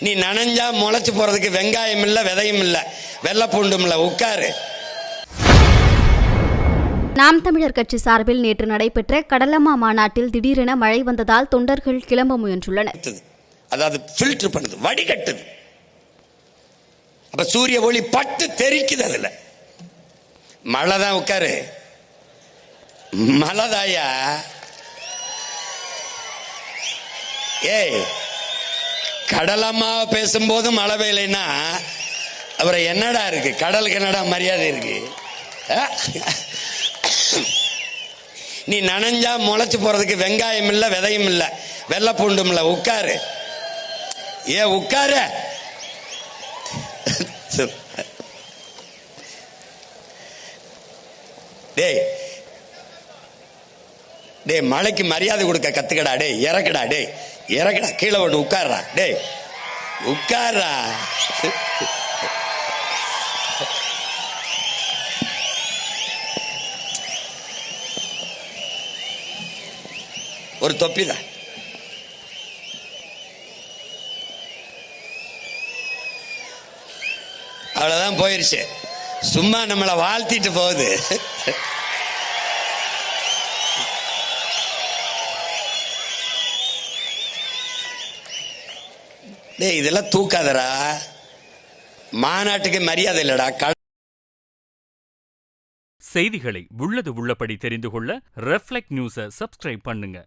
நீ நனைஞ்சா முளைச்சு போறதுக்கு வெங்காயம் இல்ல, விதையும் இல்ல, வெள்ளை பூண்டும் இல்ல, உட்காரு. நாம் தமிழர் கட்சி சார்பில் நேற்று நடைபெற்ற கடலம்மா மாநாட்டில் திடீரென மழை வந்ததால் தொண்டர்கள் கிளம்ப முயன்றுள்ளனர். அதாவது ஃபில்டர் பண்ணுது, வடிகட்டுது. அப்ப சூரிய ஒளி பட்டு தெரிக்குது. அதுல மழைதான். உட்காரு, மழைதாயா. ஏய், கடலம்மா பேசும்போது மழை பெய்யலைன்னா அப்புறம் என்னடா இருக்கு? கடலுக்கு என்னடா மரியாதை இருக்கு? நீ நனைஞ்சா முளைச்சு போறதுக்கு வெங்காயம் இல்ல, விதையும் இல்ல, வெள்ளை பூண்டும் இல்ல, உட்காரு. உட்காரு. டேய் டேய், மழைக்கு மரியாதை கொடுக்க கத்துக்கடா. டேய் இறக்குடா, டேய் இறக்குடா, கீழே போட்டு உட்கார்றா. டேய் உட்கார்றா. ஒரு தொப்பிதான். அவ்வளவுதான், போயிருச்சு. சும்மா நம்மளை வாழ்த்திட்டு போகுது. டேய், இதெல்லாம் தூக்காதரா. மாநாட்டுக்கு மரியாதை இல்லடா. செய்திகளை உள்ளது உள்ளபடி தெரிந்து கொள்ள ரெஃப்ளெக்ட் நியூஸை சப்ஸ்கிரைப் பண்ணுங்க.